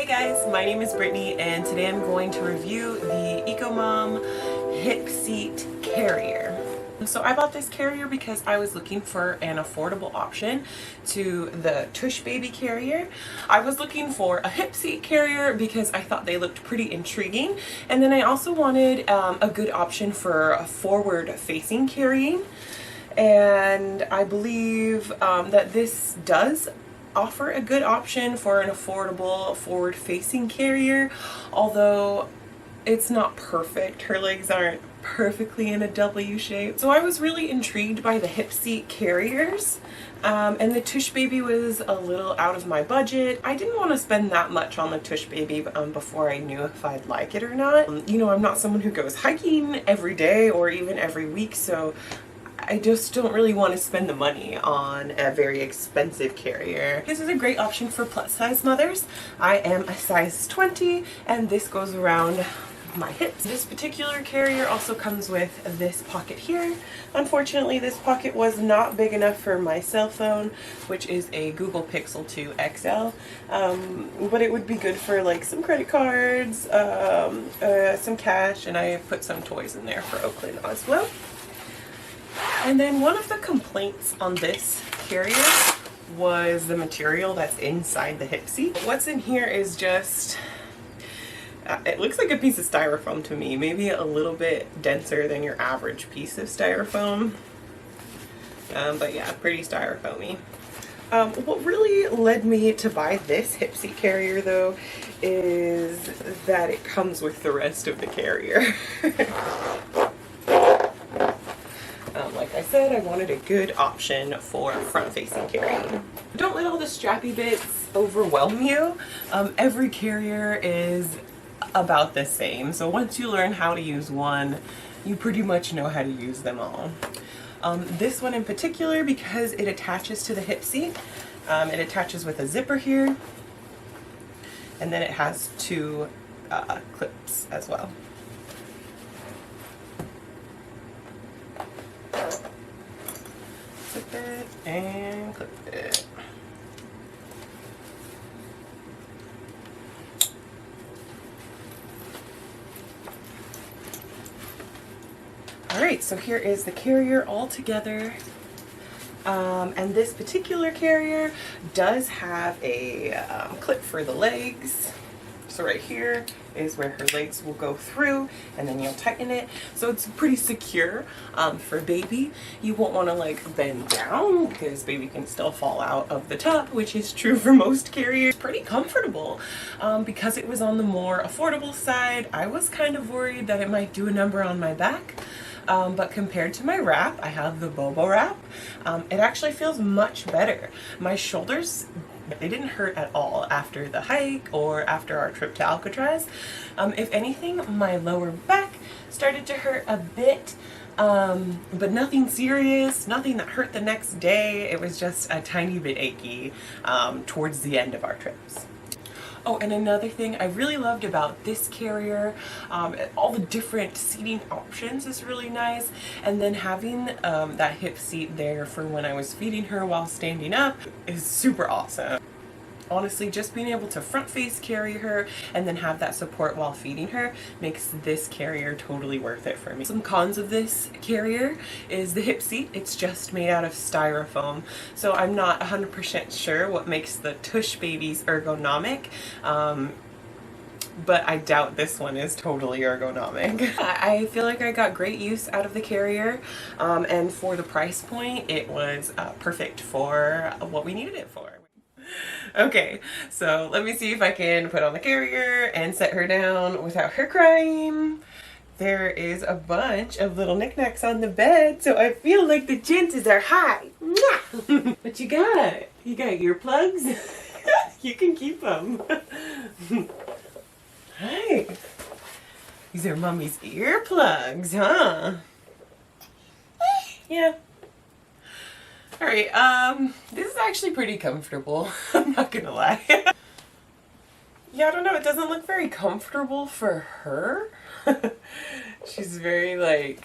guys, my name is Brittany and today I'm going to review the Eccomum hip seat carrier. So I bought this carrier because I was looking for an affordable option to the Tush baby carrier. I was looking for a hip seat carrier because I thought they looked pretty intriguing, and then I also wanted a good option for a forward facing carrying, and I believe that this does offer a good option for an affordable forward-facing carrier, although it's not perfect. Her legs aren't perfectly in a W shape. So I was really intrigued by the hip seat carriers, and the Tush baby was a little out of my budget. I didn't want to spend that much on the Tush baby before I knew if I'd like it or not. You know, I'm not someone who goes hiking every day or even every week, so I just don't really want to spend the money on a very expensive carrier. This is a great option for plus size mothers. I am a size 20 and this goes around my hips. This particular carrier also comes with this pocket here. Unfortunately, this pocket was not big enough for my cell phone, which is a Google Pixel 2 XL, but it would be good for like some credit cards, some cash, and I put some toys in there for Oakland as well. And then one of the complaints on this carrier was the material that's inside the hip seat. What's in here is just, it looks like a piece of styrofoam to me, maybe a little bit denser than your average piece of styrofoam. But yeah, pretty styrofoamy. What really led me to buy this hip seat carrier though is that it comes with the rest of the carrier. Like I said, I wanted a good option for front-facing carrying. Don't let all the strappy bits overwhelm you. Every carrier is about the same, so once you learn how to use one, you pretty much know how to use them all. This one in particular, because it attaches to the hip seat, it attaches with a zipper here, and then it has two clips as well. Clip it and clip it. Alright, so here is the carrier all together. And this particular carrier does have a clip for the legs. So right here is where her legs will go through, and then you'll tighten it. So it's pretty secure for baby. You won't want to like bend down because baby can still fall out of the top, which is true for most carriers. Pretty comfortable. Because it was on the more affordable side, I was kind of worried that it might do a number on my back. But compared to my wrap, I have the Bobo wrap. It actually feels much better. My shoulders, they didn't hurt at all after the hike or after our trip to Alcatraz. If anything, my lower back started to hurt a bit, but nothing serious, nothing that hurt the next day. It was just a tiny bit achy towards the end of our trips. Oh, and another thing I really loved about this carrier, all the different seating options is really nice, and then having that hip seat there for when I was feeding her while standing up is super awesome. Honestly, just being able to front face carry her and then have that support while feeding her makes this carrier totally worth it for me. Some cons of this carrier is the hip seat. It's just made out of styrofoam, so I'm not 100% sure what makes the Tush babies ergonomic. But I doubt this one is totally ergonomic. I feel like I got great use out of the carrier, and for the price point, it was perfect for what we needed it for. Okay, so let me see if I can put on the carrier and set her down without her crying. There is a bunch of little knickknacks on the bed, so I feel like the chances are high. What you got? You got earplugs? You can keep them. Hi. These are mommy's earplugs, huh? Yeah. Alright, this is actually pretty comfortable. I'm not gonna lie. Yeah, I don't know, it doesn't look very comfortable for her. She's very, like,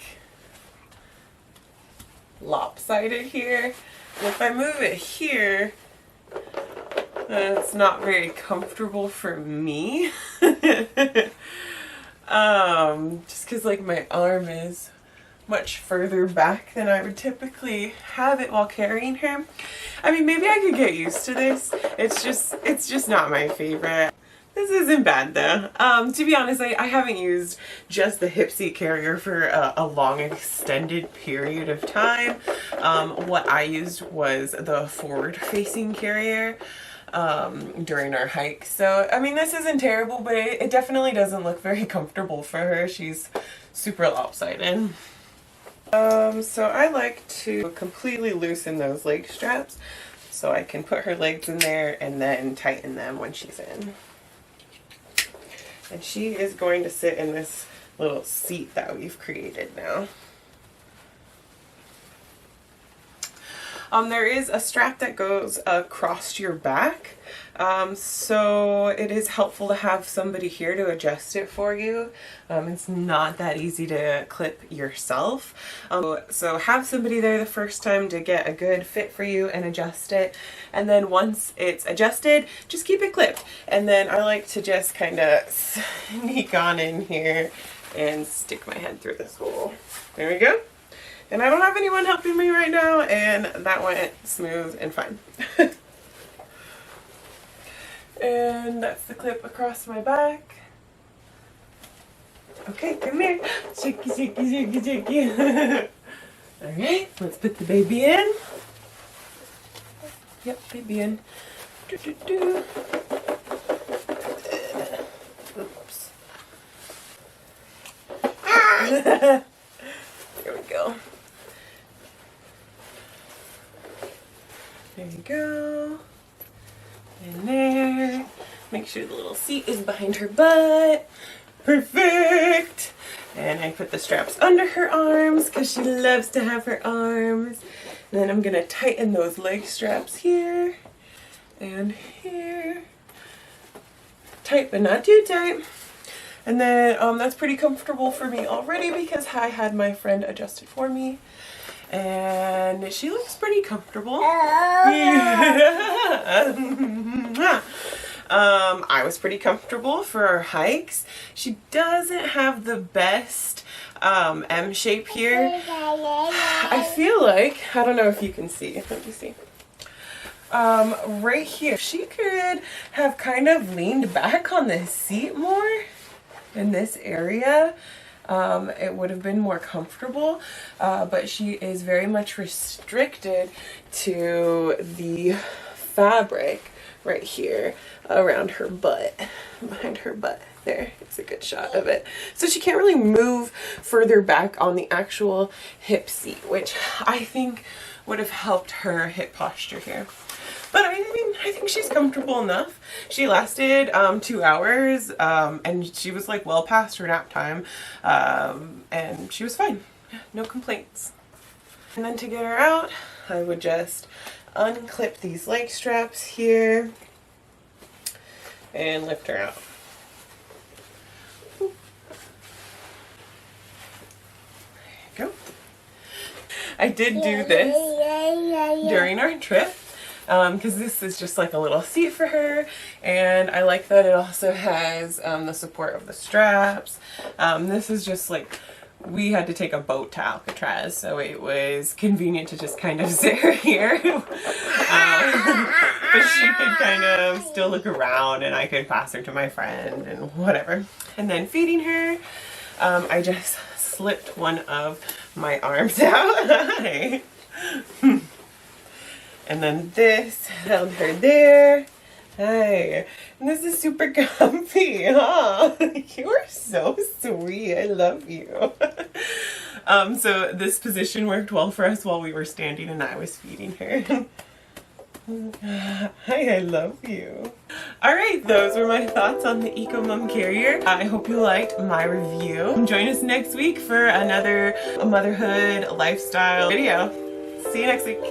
lopsided here. And if I move it here, It's not very comfortable for me. Just because like my arm is much further back than I would typically have it while carrying her. I mean, maybe I could get used to this. It's just not my favorite. This isn't bad though. To be honest, I haven't used just the hip seat carrier for a long extended period of time. What I used was the forward facing carrier during our hike. So, I mean, this isn't terrible, but it definitely doesn't look very comfortable for her. She's super lopsided. So I like to completely loosen those leg straps so I can put her legs in there and then tighten them when she's in. And she is going to sit in this little seat that we've created now. There is a strap that goes across your back, so it is helpful to have somebody here to adjust it for you. It's not that easy to clip yourself, so have somebody there the first time to get a good fit for you and adjust it, and then once it's adjusted, just keep it clipped. And then I like to just kind of sneak on in here and stick my head through this hole. There we go. And I don't have anyone helping me right now, and that went smooth and fine. And that's the clip across my back. Okay, come here. Shaky, shaky, shaky, shaky. Alright, let's put the baby in. Yep, baby in. Oops. There we go. There you go. In there. Make sure the little seat is behind her butt. Perfect. And I put the straps under her arms because she loves to have her arms. And then I'm going to tighten those leg straps here and here. Tight but not too tight. And then that's pretty comfortable for me already because I had my friend adjust it for me. And she looks pretty comfortable. I was pretty comfortable for our hikes. She doesn't have the best M shape here. I feel like, I don't know if you can see. Let me see. Right here, she could have kind of leaned back on this seat more in this area. It would have been more comfortable, but she is very much restricted to the fabric right here around her butt, behind her butt. There, it's a good shot of it. So she can't really move further back on the actual hip seat, which I think would have helped her hip posture here. But I mean, I think she's comfortable enough. She lasted 2 hours, and she was like well past her nap time, and she was fine. No complaints. And then to get her out, I would just unclip these leg straps here and lift her out. There you go. I did do this during our trip. Because this is just like a little seat for her, and I like that it also has the support of the straps. This is just like, we had to take a boat to Alcatraz, so it was convenient to just kind of sit her here. But she could kind of still look around, and I could pass her to my friend and whatever. And then feeding her, I just slipped one of my arms out. And then this held her there. Hi. And this is super comfy, huh? You're so sweet. I love you. So this position worked well for us while we were standing and I was feeding her. Hi, I love you. Alright, those were my thoughts on the Eccomum carrier. I hope you liked my review. Join us next week for another motherhood lifestyle video. See you next week.